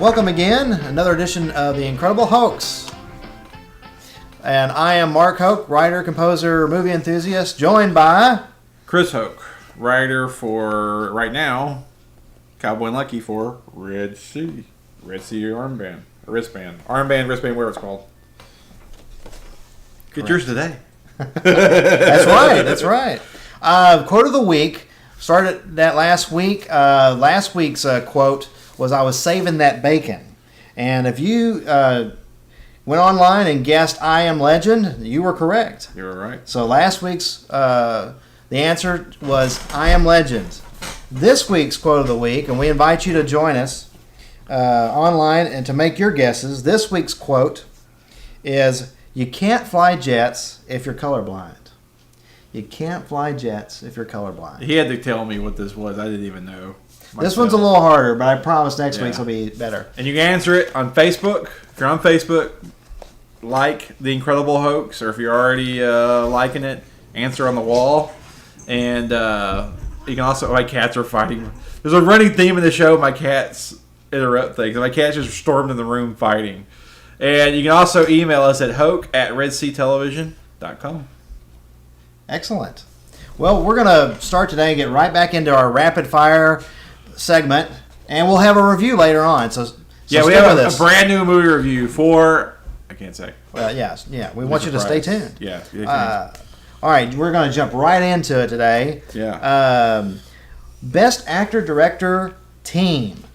Welcome again, another edition of The Incredible Hoax. And I am Mark Hoke, writer, composer, movie enthusiast, joined by... Chris Hoke, writer for, right now, Cowboy and Lucky for Red Sea. Red Sea armband. Wristband. Armband, wristband, whatever it's called. Get yours today. That's right. Quote of the week. Started that last week. Last week's quote was, "I was saving that bacon." And if you went online and guessed "I am legend," you were correct. You were right. So last week's, the answer was "I am legend." This week's quote of the week, and we invite you to join us online and to make your guesses. This week's quote is, "You can't fly jets if you're colorblind." You can't fly jets if you're colorblind. He had to tell me what this was. I didn't even know. This one's a little harder, but I promise next week's will be better. And you can answer it on Facebook. If you're on Facebook, like The Incredible Hoax, or if you're already liking it, answer on the wall. And you can also, my cats are fighting. There's a running theme in the show. My cats interrupt things. My cats just stormed in the room fighting. And you can also email us at hoke@redseatelevision.com. Excellent. Well, we're going to start today and get right back into our rapid fire segment, and we'll have a review later on. So yeah, we have a brand new movie review for, I can't say. Well, yeah. We want you to stay tuned. Yeah. All right, we're going to jump right into it today. Yeah. Best actor, director, team: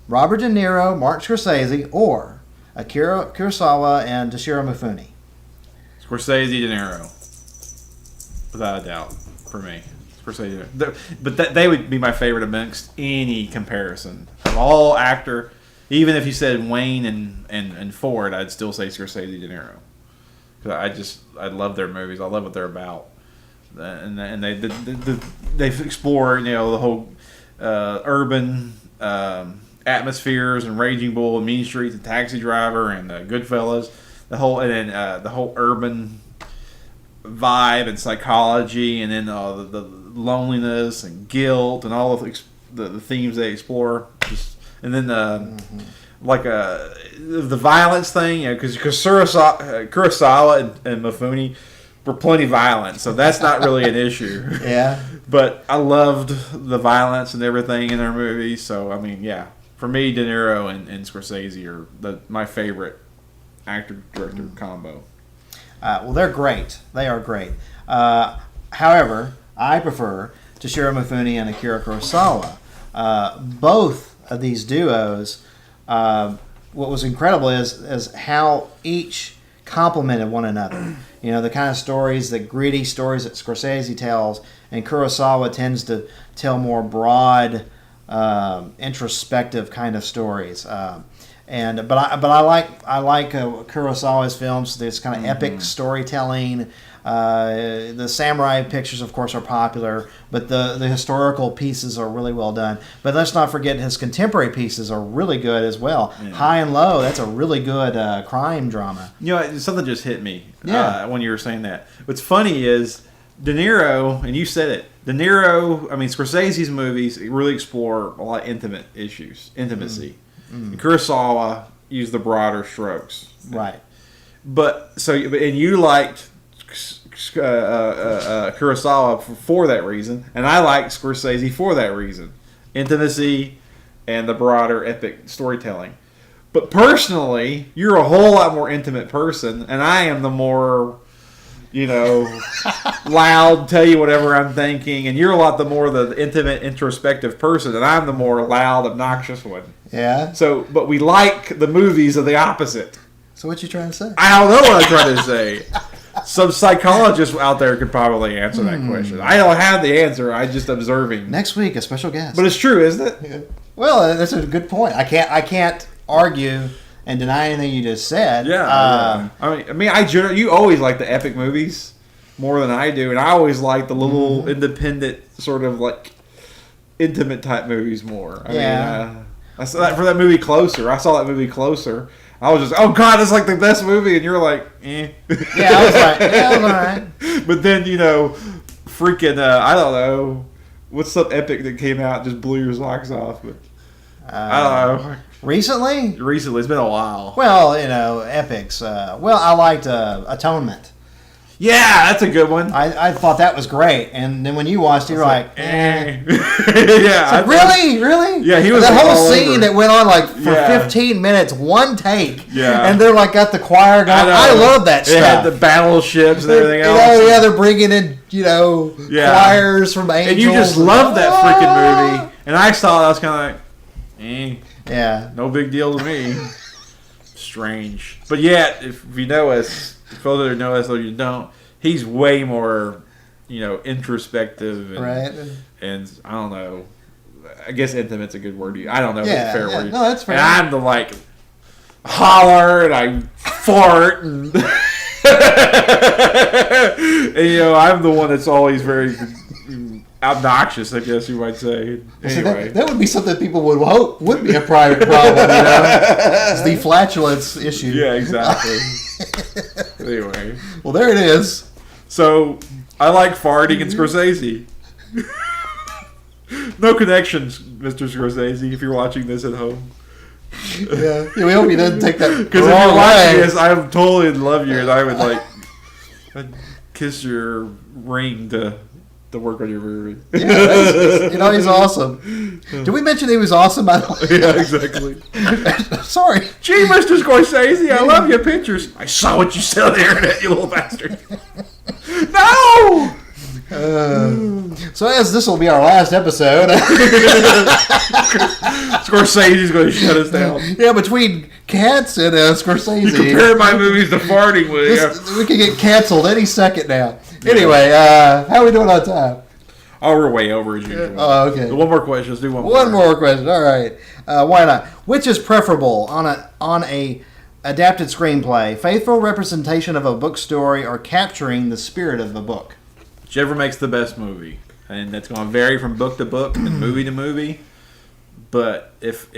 Robert De Niro, Martin Scorsese, or Akira Kurosawa and Toshiro Mifune. Scorsese, De Niro. Without a doubt, for me. Scorsese. But they would be my favorite amongst any comparison. Of all actor, even if you said Wayne and Ford, I'd still say Scorsese, De Niro. Because I love their movies. I love what they're about. And they've explored, the whole urban atmospheres and Raging Bull and Mean Streets and Taxi Driver and Goodfellas. The whole urban vibe and psychology, and then the loneliness and guilt and all of the themes they explore. And then the violence thing, because Kurosawa and Mifune were plenty violent, so that's not really an issue. Yeah. But I loved the violence and everything in their movies. So I mean, yeah, for me, De Niro and Scorsese are my favorite actor-director combo. Well, they're great. They are great. However, I prefer Toshiro Mifune and Akira Kurosawa. Both of these duos, what was incredible is how each complemented one another. The kind of stories, the gritty stories that Scorsese tells, and Kurosawa tends to tell more broad, introspective kind of stories. But I like Kurosawa's films. There's kind of epic storytelling. The samurai pictures, of course, are popular, but the historical pieces are really well done. But let's not forget his contemporary pieces are really good as well. Yeah. High and Low, that's a really good crime drama. Something just hit me when you were saying that. What's funny is De Niro, and you said it, Scorsese's movies really explore a lot of intimate issues, intimacy. And Kurosawa used the broader strokes, right? And you liked Kurosawa for that reason, and I liked Scorsese for that reason, intimacy and the broader epic storytelling. But personally, you're a whole lot more intimate person, and I am the more loud, tell you whatever I'm thinking, and you're a lot the intimate, introspective person, and I'm the more loud, obnoxious one. Yeah. But we like the movies of the opposite. So what you trying to say? I don't know what I'm trying to say. Some psychologists out there could probably answer that question. I don't have the answer. I'm just observing. Next week, a special guest. But it's true, isn't it? Yeah. Well, that's a good point. I can't argue and deny anything you just said. Yeah. You always like the epic movies more than I do, and I always like the little independent sort of intimate type movies more. I saw that for that movie Closer. I saw that movie Closer. I was just, oh God, that's like the best movie, and you're like, eh. Yeah, I was like, yeah, all right. But then freaking I don't know what's some epic that came out and just blew your socks off. But I don't know. Recently? Recently, it's been a while. Well, you know, epics. I liked Atonement. Yeah, that's a good one. I thought that was great, and then when you watched it, you were like, eh. Yeah. Really? Yeah, he was that like whole all scene over. that went on like for 15 minutes, one take. Yeah. And they're like got the choir going. I love that It stuff. had the battleships and everything else. Yeah, they're bringing in, choirs from angels. And you just love that freaking movie. And I saw it, I was kind of like, yeah, no big deal to me. Strange. But yeah, if you know us, if those that know us or you don't, he's way more, introspective. And, right. And I don't know. I guess intimate's a good word. I don't know if it's a fair word. No, that's fair. And I'm the holler and I fart and, and I'm the one that's always very obnoxious, I guess you might say. Anyway. That would be something people would hope would be a private problem, It's the flatulence issue. Yeah, exactly. Anyway. Well, there it is. So, I like farting and Scorsese. No connections, Mr. Scorsese, if you're watching this at home. Yeah, we hope he doesn't take that Because if you're watching this, I would totally love you, and I would I'd kiss your ring to work on your movie. Yeah, he's awesome. Did we mention he was awesome? By the way? Yeah, exactly. Sorry. Gee, Mr. Scorsese, I love your pictures. I saw what you said on the internet, you little bastard. No! So as this will be our last episode, Scorsese's going to shut us down. Yeah, between cats and Scorsese, You compare my movies to farting with we could get canceled any second now. Anyway, how are we doing on time? Oh, we're way over as usual. Oh, okay. One more question. Let's do one more. One more question. All right. Why not? Which is preferable on a adapted screenplay? Faithful representation of a book story or capturing the spirit of the book? Whichever makes the best movie, and that's going to vary from book to book and movie to movie. But if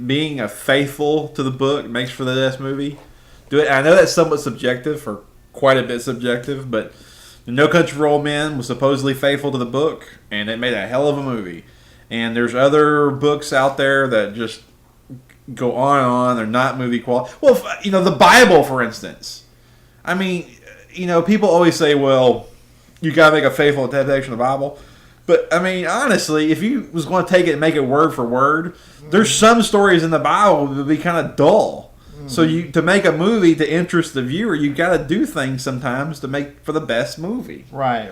being a faithful to the book makes for the best movie, do it. I know that's somewhat subjective, or quite a bit subjective, but No Country for Old Men was supposedly faithful to the book, and it made a hell of a movie. And there's other books out there that just go on and on. They're not movie quality. Well, the Bible, for instance. I mean, people always say, well, you got to make a faithful adaptation of the Bible. But, I mean, honestly, if you was going to take it and make it word for word, there's some stories in the Bible that would be kind of dull. So to make a movie to interest the viewer, you got to do things sometimes to make for the best movie. Right.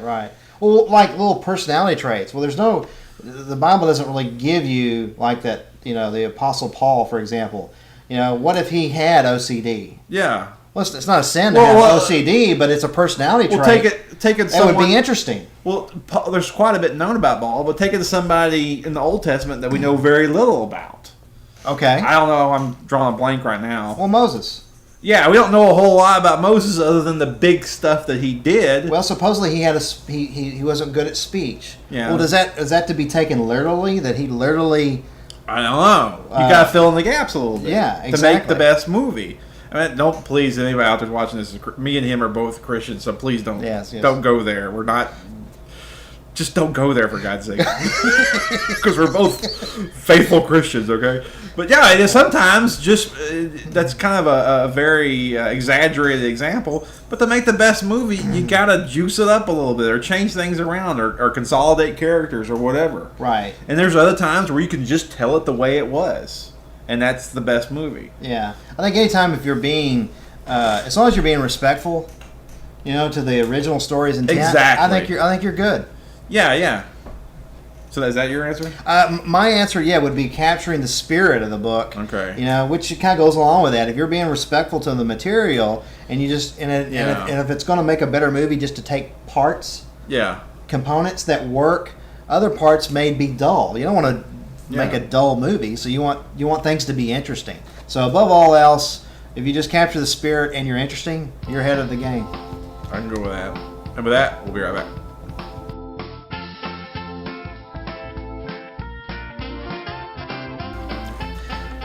Well, like little personality traits. Well, the Bible doesn't really give you like that. The Apostle Paul, for example. What if he had OCD? Yeah. Well, it's not a sin to have OCD, but it's a personality trait. Take it. That would be interesting. Well, there's quite a bit known about Paul, but take it to somebody in the Old Testament that we know very little about. Okay. I don't know. I'm drawing a blank right now. Well, Moses. Yeah, we don't know a whole lot about Moses other than the big stuff that he did. Well, supposedly he had he wasn't good at speech. Yeah. Well, is that to be taken literally? That he literally? I don't know. You got to fill in the gaps a little bit. Yeah, exactly. To make the best movie. I mean, don't please anybody out there watching this. Me and him are both Christians, so please don't don't go there. We're not. Just don't go there, for God's sake. Because we're both faithful Christians, okay? But yeah, sometimes just that's kind of a very exaggerated example. But to make the best movie, you gotta juice it up a little bit, or change things around, or consolidate characters, or whatever. Right. And there's other times where you can just tell it the way it was, and that's the best movie. Yeah, I think anytime if you're being, as long as you're being respectful, to the original story's intent. Exactly. I think you're good. Yeah. So is that your answer? My answer, would be capturing the spirit of the book. Okay. Which kind of goes along with that. If you're being respectful to the material, and you just and if it's going to make a better movie, just to take parts, components that work, other parts may be dull. You don't want to make a dull movie, so you want things to be interesting. So above all else, if you just capture the spirit and you're interesting, you're ahead of the game. I can go with that. And with that, we'll be right back.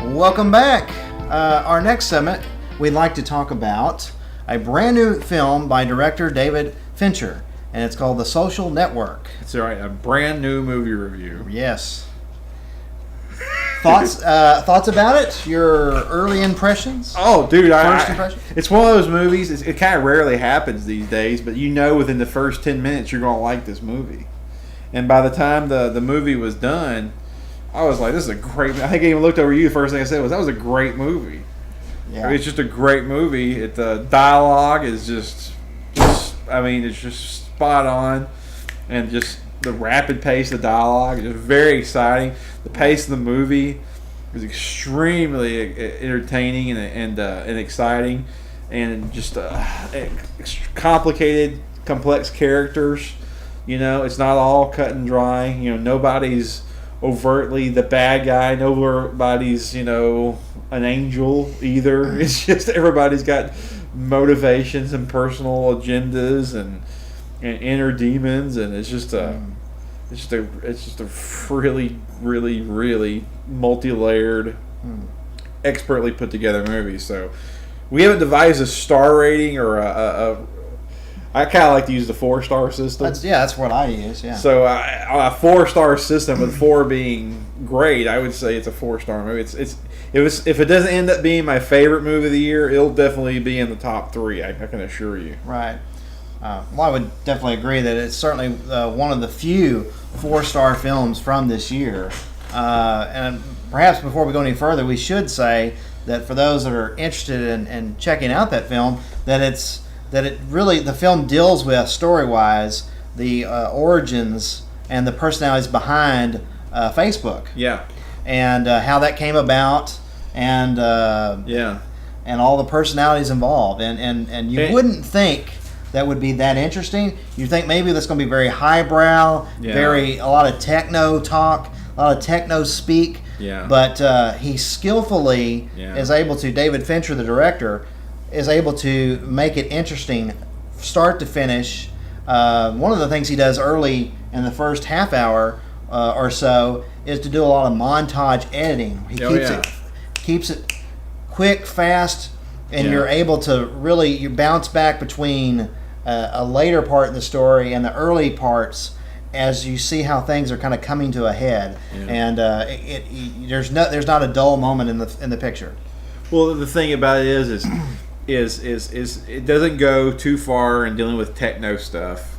Welcome back. Our next segment, we'd like to talk about a brand new film by director David Fincher, and it's called The Social Network. That's right, a brand new movie review. Yes. Thoughts about it? Your early impressions? Oh, dude, First impression? It's one of those movies. It kind of rarely happens these days, but within the first 10 minutes you're going to like this movie. And by the time the movie was done, I was like, this is a great. I think I even looked over you. The first thing I said was, that was a great movie. Yeah. It's just a great movie. The dialogue is just it's just spot on, and just the rapid pace of the dialogue is just very exciting. The pace of the movie is extremely entertaining and exciting, and just complicated, complex characters. It's not all cut and dry. Nobody's overtly the bad guy. Nobody's an angel either. It's just everybody's got motivations and personal agendas and inner demons, and it's just a really, really, really multi-layered, expertly put together movie. So we haven't devised a star rating or I kind of like to use the 4-star system. That's what I use. Yeah. So a 4-star system, with 4 being great, I would say it's a 4-star movie. If it doesn't end up being my favorite movie of the year, it'll definitely be in the top 3. I can assure you. Right. Well, I would definitely agree that it's certainly one of the few 4-star films from this year. And perhaps before we go any further, we should say that for those that are interested in checking out that film, the film deals with, story-wise, the origins and the personalities behind Facebook. Yeah. And how that came about, and and all the personalities involved. And you wouldn't think that would be that interesting. You'd think maybe that's going to be very highbrow, a lot of techno talk, a lot of techno speak. Yeah. But he skillfully is able to, David Fincher, the director, is able to make it interesting, start to finish. One of the things he does early in the first half hour or so is to do a lot of montage editing. He keeps it quick, fast, and you're able to you bounce back between a later part in the story and the early parts as you see how things are kind of coming to a head. And there's not a dull moment in the picture. Well, the thing about it is it doesn't go too far in dealing with techno stuff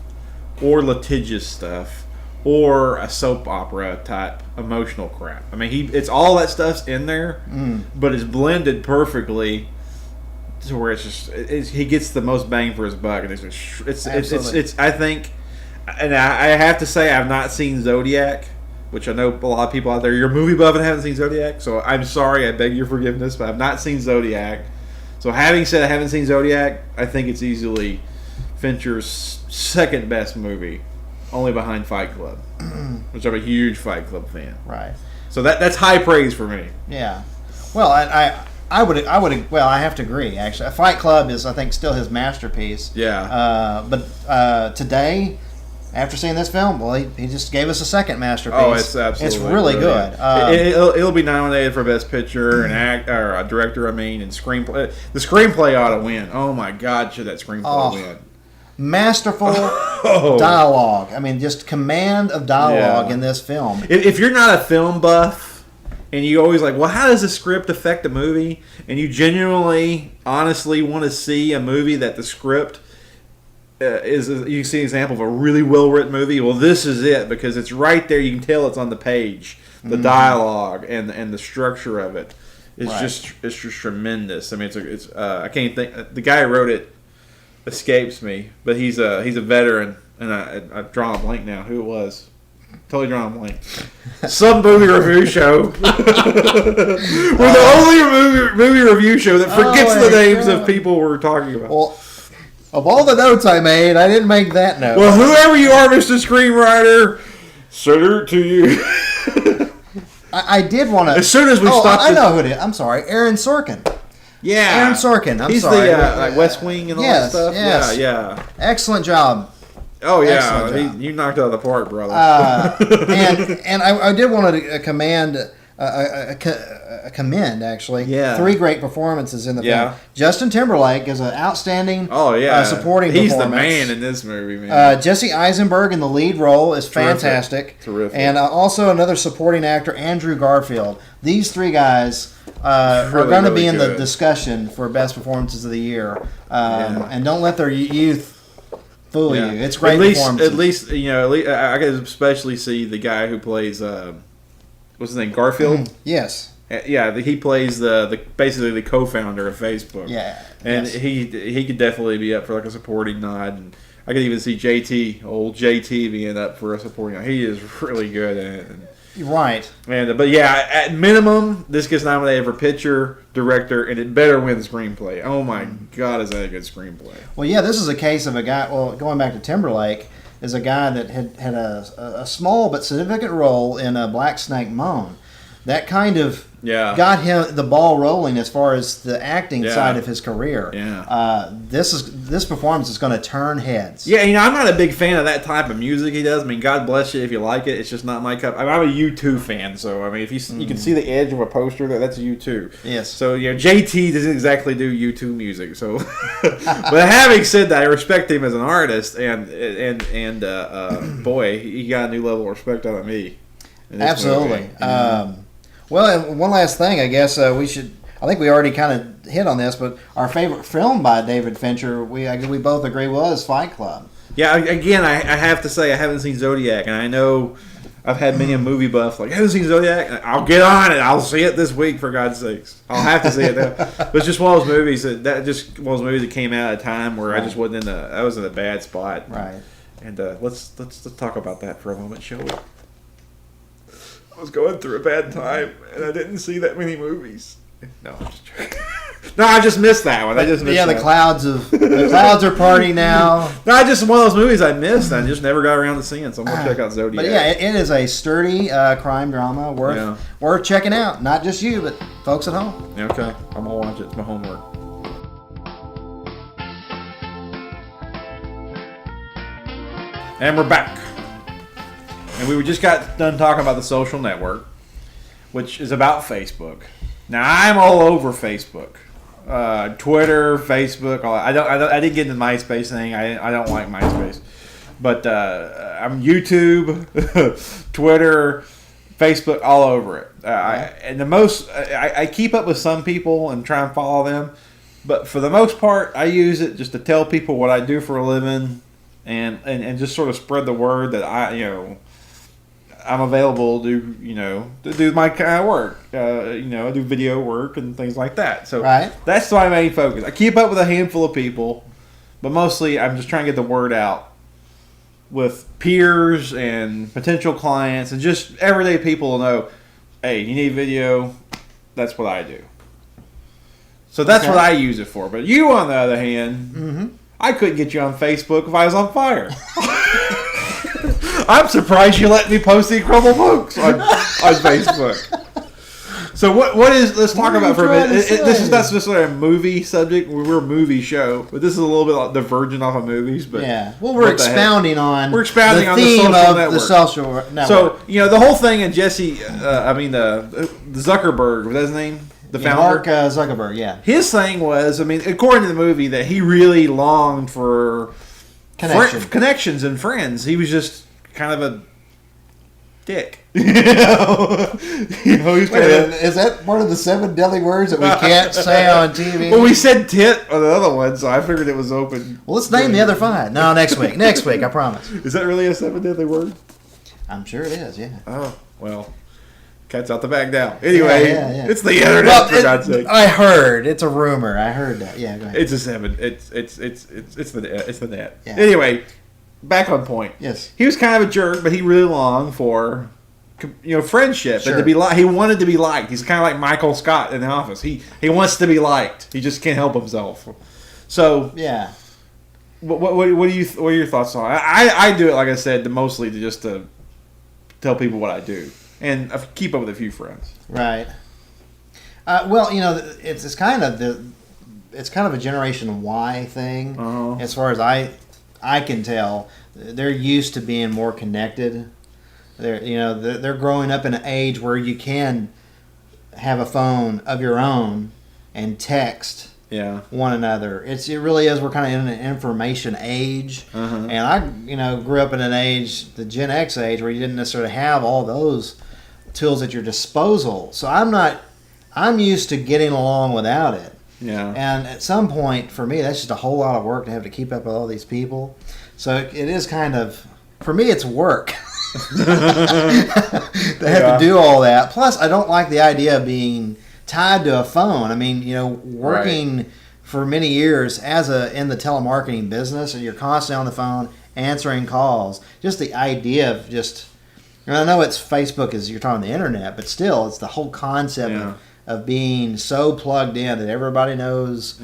or litigious stuff or a soap opera type emotional crap. I mean, it's all that stuff's in there, but it's blended perfectly to where he gets the most bang for his buck, and it's I think, and I have to say I've not seen Zodiac, which I know a lot of people out there, you're a movie buff and haven't seen Zodiac, so I'm sorry, I beg your forgiveness, but I've not seen Zodiac. So having said I haven't seen Zodiac, I think it's easily Fincher's second best movie, only behind Fight Club, which I'm a huge Fight Club fan. Right. So that's high praise for me. Yeah. Well, I have to agree. Actually, Fight Club is, I think, still his masterpiece. Yeah. But today, after seeing this film, well, he just gave us a second masterpiece. Oh, it's absolutely it's really brilliant. good. It'll be nominated for Best Picture and director. And screenplay. The screenplay ought to win. Oh my God, should that screenplay win? Masterful dialogue. I mean, just command of dialogue in this film. If you're not a film buff and you always like, well, how does the script affect the movie? And you genuinely, honestly want to see a movie that the script you see an example of a really well written movie. Well, this is it, because it's right there. You can tell it's on the page. The dialogue and the structure of it is just tremendous. I mean, it's I can't think. The guy who wrote it escapes me, but he's a veteran, and I've drawn a blank now. Who it was? Totally drawn a blank. Some movie review show. We're the only movie review show that forgets the names of people we're talking about. Well, of all the notes I made, I didn't make that note. Well, whoever you are, Mr. Screenwriter, salute to you. I did want to. As soon as we stopped. I know who it is. I'm sorry. Aaron Sorkin. Yeah. Aaron Sorkin. He's sorry. the like West Wing and all that stuff. Yes. Yeah. Excellent job. Oh, yeah. You knocked it out of the park, brother. And I did want to commend commend, actually. Yeah. 3 great performances in the film. Justin Timberlake is an outstanding supporting He's performance. the man in this movie, man. Jesse Eisenberg in the lead role is fantastic. Terrific. And also another supporting actor, Andrew Garfield. These 3 guys are going to be in the discussion for best performances of the year. And don't let their youth fool you. It's great performances. At least I could especially see the guy who plays what's his name, Garfield. Yes. Yeah, he plays basically the co-founder of Facebook. Yeah. And he could definitely be up for like a supporting nod. And I could even see old JT being up for a supporting nod. He is really good at it. Right. But yeah, at minimum, this gets nominated for picture, director, and it better win the screenplay. Oh my God, is that a good screenplay? Well, yeah, this is a case of a guy. Well, going back to Timberlake, is a guy that had a small but significant role in Black Snake Moan. That kind of got him the ball rolling as far as the acting side of his career. Yeah. This performance is going to turn heads. Yeah, I'm not a big fan of that type of music he does. I mean, God bless you if you like it. It's just not my cup. I'm a U2 fan, so I mean, if you can see the edge of a poster, that's U2. Yes. So JT doesn't exactly do U2 music. So, but having said that, I respect him as an artist, and boy, he got a new level of respect out of me. Absolutely. Well, and one last thing, I guess we should. I think we already kind of hit on this, but our favorite film by David Fincher, we both agree, was Fight Club. Yeah, again, I have to say I haven't seen Zodiac, and I know I've had many a movie buff like, I haven't seen Zodiac. I'll get on it. I'll see it this week, for God's sakes. I'll have to see it now. But it's just one of those movies that came out at a time where I just wasn't I was in a bad spot. Right. And let's talk about that for a moment, shall we? I was going through a bad time, and I didn't see that many movies. No, I'm just joking. No, I just missed that one. I just missed the clouds are partying now. No, I just one of those movies I missed. I just never got around to seeing, so I'm gonna check out Zodiac. But yeah, it is a sturdy crime drama worth checking out. Not just you, but folks at home. Okay, I'm gonna watch it. It's my homework. And we're back. And we just got done talking about The Social Network, which is about Facebook. Now, I'm all over Facebook. Twitter, Facebook. I didn't get into the MySpace thing. I don't like MySpace. But I'm YouTube, Twitter, Facebook, all over it. I keep up with some people and try and follow them. But for the most part, I use it just to tell people what I do for a living and just sort of spread the word that I'm available to do my kind of work. I do video work and things like that. So that's my main focus. I keep up with a handful of people, but mostly I'm just trying to get the word out with peers and potential clients and just everyday people to know, hey, you need video, that's what I do. So that's what I use it for. But you, on the other hand, I couldn't get you on Facebook if I was on fire. I'm surprised you let me post the Incredible Books on Facebook. So what is? Let's talk about for a minute. This is not just a movie subject. We're a movie show, but this is a little bit like divergent off of movies. But we're expounding on the theme of the social network. So the whole thing, and Jesse, the Zuckerberg, was that his name? The founder, Mark Zuckerberg. Yeah, his thing was, according to the movie, that he really longed for connections and friends. He was just kind of a dick. He's is that one of the 7 deadly words that we can't say on TV? Well, we said tit on the other one, so I figured it was open. Well, let's name the other 5. No, next week. Next week, I promise. Is that really a 7 deadly word? I'm sure it is, yeah. Oh, well. Cat's out the bag now. Anyway, it's the internet, for God's sake. I heard. It's a rumor. I heard that. Yeah, go ahead. It's a 7. It's the net. Yeah. Anyway, back on point. Yes. He was kind of a jerk, but he really longed for friendship and to be liked. He wanted to be liked. He's kind of like Michael Scott in The Office. He wants to be liked. He just can't help himself. So yeah. What are your thoughts on it? I do it, like I said, mostly to tell people what I do. And I keep up with a few friends. Right. Well, it's kind of a Generation Y thing. As far as I can tell, they're used to being more connected. They're growing up in an age where you can have a phone of your own and text one another. It really is. We're kind of in an information age, and I grew up in an age, the Gen X age, where you didn't necessarily have all those tools at your disposal. So I'm used to getting along without it. Yeah. And at some point, for me, that's just a whole lot of work to have to keep up with all these people. So it is kind of, for me, it's work. They have to do all that. Plus, I don't like the idea of being tied to a phone. I mean, working for many years in the telemarketing business, and you're constantly on the phone answering calls. Just the idea of and I know it's Facebook, you're talking the internet, but still, it's the whole concept of being so plugged in that everybody knows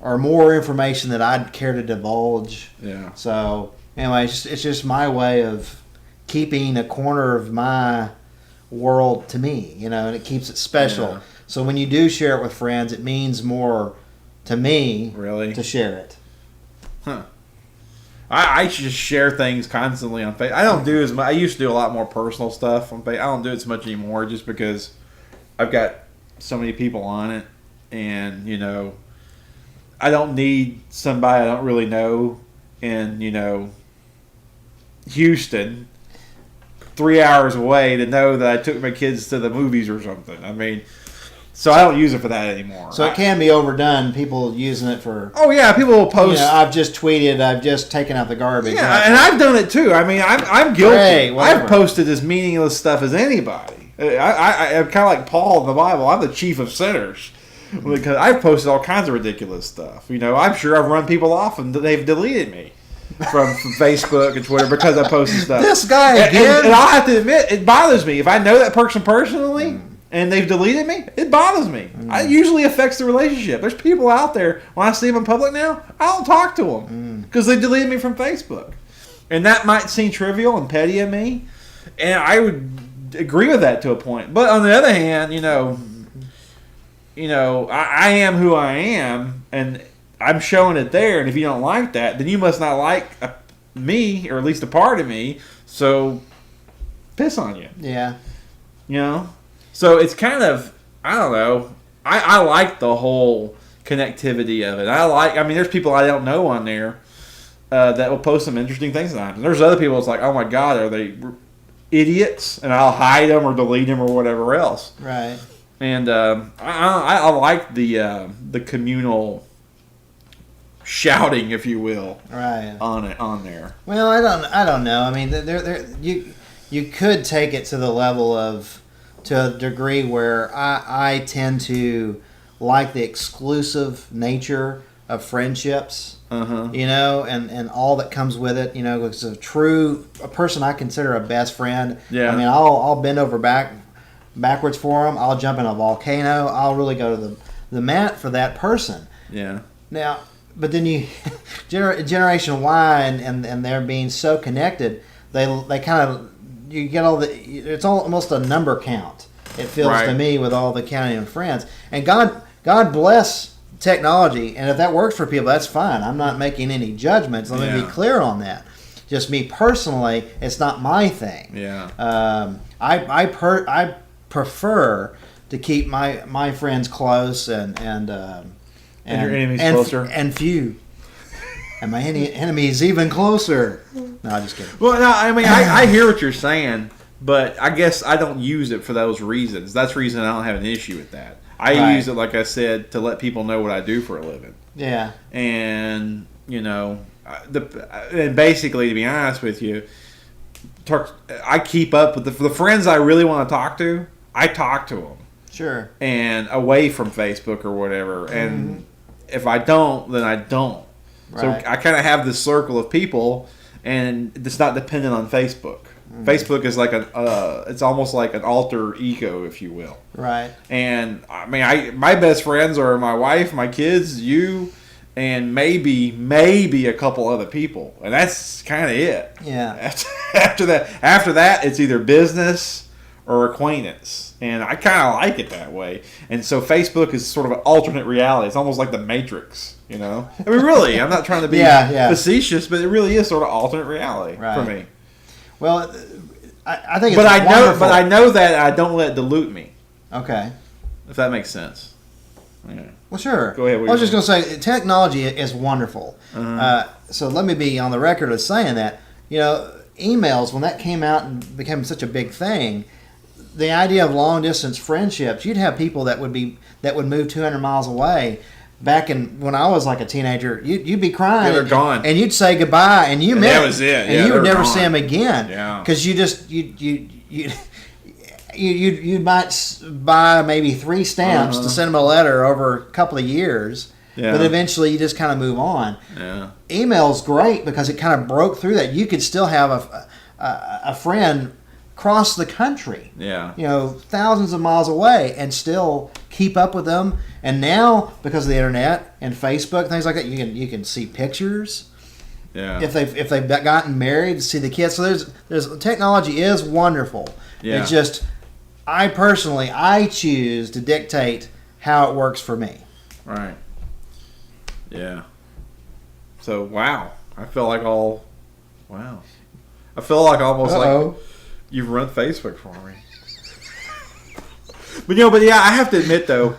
or more information that I'd care to divulge. Yeah. So anyway, it's just my way of keeping a corner of my world to me, and it keeps it special. Yeah. So when you do share it with friends, it means more to me to share it. Huh. I just share things constantly on Facebook. I don't do as much. I used to do a lot more personal stuff on Facebook. I don't do it as much anymore just because I've got so many people on it, and I don't need somebody I don't really know in Houston, 3 hours away, to know that I took my kids to the movies or something. I mean, so I don't use it for that anymore. So it can be overdone, people using it for... Oh, yeah, people will post... I've just tweeted, I've just taken out the garbage. Yeah, and I've done it too. I mean, I'm guilty. I've posted as meaningless stuff as anybody. I'm kind of like Paul in the Bible. I'm the chief of sinners. Because I've posted all kinds of ridiculous stuff. I'm sure I've run people off and they've deleted me from Facebook and Twitter because I posted stuff. This guy again? And I'll have to admit, it bothers me. If I know that person personally... and they've deleted me, it bothers me. It usually affects the relationship. There's people out there, when I see them in public now, I don't talk to them because they deleted me from Facebook. And that might seem trivial and petty of me, and I would agree with that to a point. But on the other hand, I am who I am, and I'm showing it there, and if you don't like that, then you must not like me, or at least a part of me, so piss on you. Yeah. So it's kind of, I don't know, I like the whole connectivity of it. There's people I don't know on there that will post some interesting things sometimes. And there's other people that's like, oh my God, are they idiots? And I'll hide them or delete them or whatever else. Right. And I like the communal shouting, if you will, on there. Well, I don't know. I mean, you could take it to the level of, to a degree where I tend to like the exclusive nature of friendships, and all that comes with it. It's a person I consider a best friend. Yeah. I mean, I'll bend over backwards for them. I'll jump in a volcano. I'll really go to the mat for that person. Yeah. Now, but then Generation Y and they're being so connected, they kind of, you get it's almost a number count. It feels to me with all the counting of friends. And God bless technology, and if that works for people, that's fine. I'm not making any judgments. Let me be clear on that. Just me personally, it's not my thing. Yeah. I prefer to keep my friends close and your enemies closer and few. And my enemy is even closer. No, I'm just kidding. Well, no, I mean, I hear what you're saying, but I guess I don't use it for those reasons. That's the reason I don't have an issue with that. I use it, like I said, to let people know what I do for a living. Yeah. And, and basically, to be honest with you, I keep up with the friends I really want to talk to, I talk to them. Sure. And away from Facebook or whatever. And if I don't, then I don't. So I kind of have this circle of people, and it's not dependent on Facebook. Facebook is like it's almost like an alter ego, if you will. Right. And I mean, my best friends are my wife, my kids, you, and maybe a couple other people, and that's kind of it. Yeah. After that, it's either business or acquaintance, and I kind of like it that way. And so Facebook is sort of an alternate reality. It's almost like the Matrix. I mean, really, I'm not trying to be facetious, but it really is sort of alternate reality for me. Well, I think it's wonderful. I know that I don't let it dilute me. Okay. if that makes sense. Yeah. Well, sure. Go ahead. I was just going to say, technology is wonderful. So let me be on the record of saying that, emails, when that came out and became such a big thing, the idea of long distance friendships, you'd have people that would move 200 miles away. Back when I was like a teenager, you'd be crying. They're gone, and you'd say goodbye, and you met. That was it. And you would never see them again. Yeah. Because you might buy maybe 3 stamps to send them a letter over a couple of years. Yeah. But eventually you just kind of move on. Yeah. Email's great because it kind of broke through that. You could still have a friend across the country. Yeah. Thousands of miles away and still keep up with them. And now, because of the internet and Facebook, things like that, you can see pictures. Yeah. If they've gotten married, see the kids. So there's technology is wonderful. Yeah. It's just I choose to dictate how it works for me. Right. Yeah. So wow, I feel like almost like you've run Facebook for me. But yeah, I have to admit though,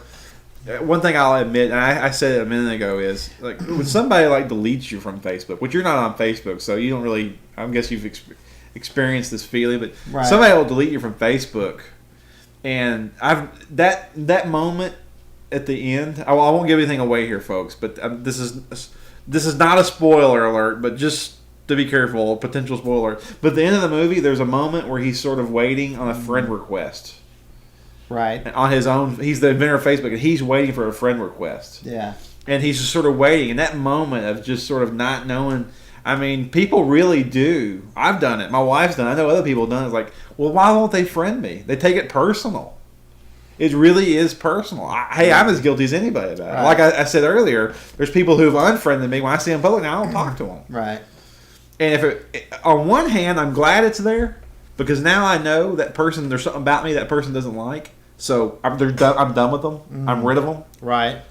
one thing I'll admit, and I said it a minute ago, is like when somebody like deletes you from Facebook, which you're not on Facebook, so you don't really. I guess you've experienced this feeling, but somebody will delete you from Facebook, and that moment at the end. I won't give anything away here, folks, but this is not a spoiler alert, but just to be careful, potential spoiler. But at the end of the movie, there's a moment where he's sort of waiting on a friend request. Right. On his own, he's the inventor of Facebook, and he's waiting for a friend request. Yeah. And he's just sort of waiting, and that moment of just sort of not knowing. I mean, people really do. I've done it. My wife's done it. I know other people have done it. It's like, well, why won't they friend me? They take it personal. It really is personal. I'm as guilty as anybody about it. Right. Like I said earlier, there's people who've unfriended me. When I see them in public now, I don't talk to them. Right. And on one hand, I'm glad it's there because now I know that person. There's something about me that person doesn't like. So I'm done with them. Mm-hmm. I'm rid of them. Right.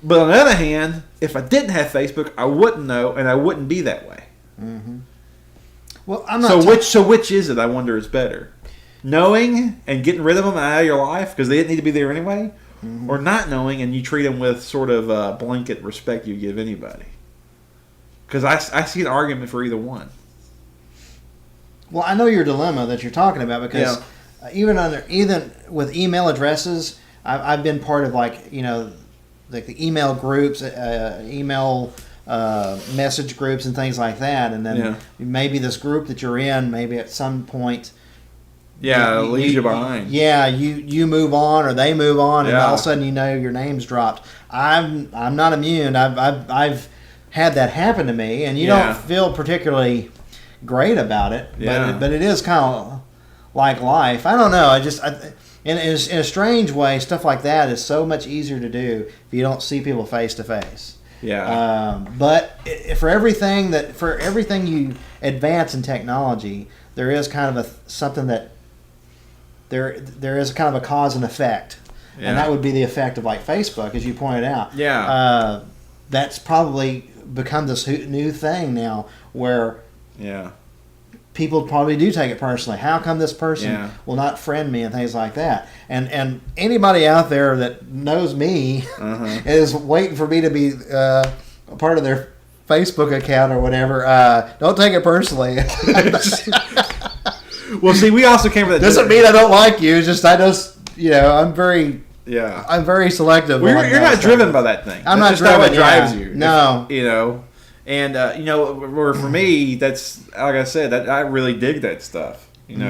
But on the other hand, if I didn't have Facebook, I wouldn't know, and I wouldn't be that way. Mm-hmm. Well, I'm not. Which is it? I wonder is better. Knowing and getting rid of them out of your life because they didn't need to be there anyway, or not knowing and you treat them with sort of blanket respect you give anybody. Because I see an argument for either one. Well, I know your dilemma that you're talking about because even with email addresses, I've been part of like the email groups, email message groups and things like that, and then maybe this group that you're in, maybe at some point. Yeah, it leaves you behind. Yeah, you move on or they move on, and all of a sudden your name's dropped. I'm not immune. I've had that happen to me, and you don't feel particularly great about it. Yeah. But it is kind of like life. I don't know. In a strange way, stuff like that is so much easier to do if you don't see people face to face. Yeah. But for everything you advance in technology, there is kind of something that. There is kind of a cause and effect, and that would be the effect of like Facebook, as you pointed out. Yeah, that's probably become this new thing now, where people probably do take it personally. How come this person will not friend me and things like that? And anybody out there that knows me is waiting for me to be a part of their Facebook account or whatever. Don't take it personally. Well, see, we also came from that. Doesn't mean I don't like you. It's just I'm very selective. Well, you're not driven by that thing. I'm that's not driven. What drives you. No, and for me, that's like I said, that I really dig that stuff. And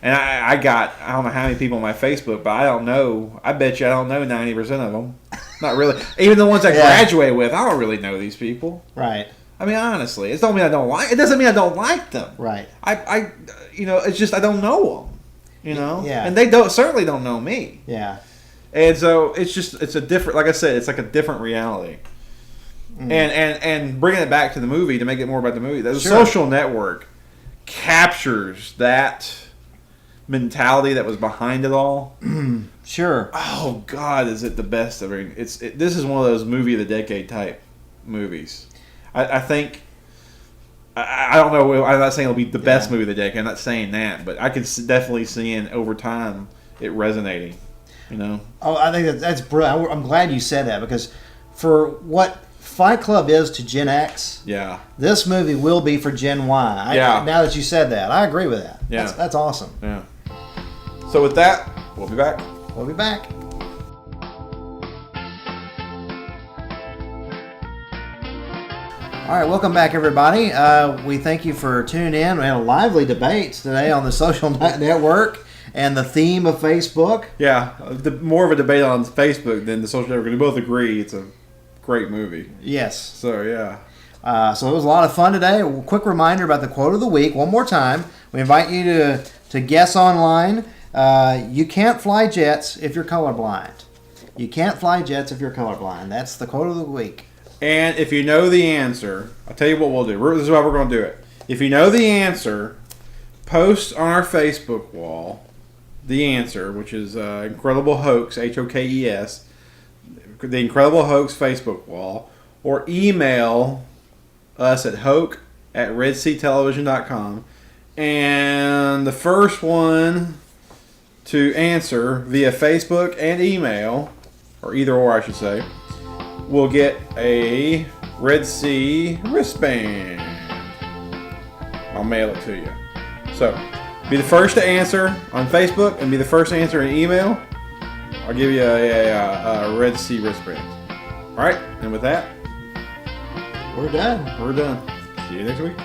I don't know how many people on my Facebook, but I don't know. I bet you I don't know 90% of them. Not really. Even the ones I graduate with, I don't really know these people. Right. I mean, honestly, it doesn't mean I don't like them. Right. It's just I don't know them. Yeah. And they certainly don't know me. Yeah. And so it's a different, like I said, it's like a different reality. And bringing it back to the movie to make it more about the movie, the Social Network captures that mentality that was behind it all. Sure. Oh God, is it the best? I mean, this is one of those movie of the decade type movies. I think. I don't know. I'm not saying it'll be the best movie of the decade. I'm not saying that, but I can definitely see over time it resonating. You know. Oh, I think that's brilliant. I'm glad you said that because for what Fight Club is to Gen X, Yeah. this movie will be for Gen Y. Yeah. Now that you said that, I agree with that. Yeah. That's awesome. Yeah. So with that, we'll be back. We'll be back. All right, welcome back, everybody. We thank you for tuning in. We had a lively debate today on the social network and the theme of Facebook. Yeah, more of a debate on Facebook than the social network. We both agree it's a great movie. Yes. So, yeah. So it was a lot of fun today. A quick reminder about the quote of the week. One more time. We invite you to guess online. You can't fly jets if you're colorblind. You can't fly jets if you're colorblind. That's the quote of the week. And if you know the answer, I'll tell you what we'll do. This is how we're going to do it. If you know the answer, post on our Facebook wall the answer, which is Incredible Hoax, HOKES, the Incredible Hoax Facebook wall, or email us at hoke@redseatelevision.com. And the first one to answer via Facebook and email, or either or I should say, will get a Red Sea wristband. I'll mail it to you. So, be the first to answer on Facebook and be the first to answer in email. I'll give you a Red Sea wristband. All right, and with that, We're done. we're done. See you next week.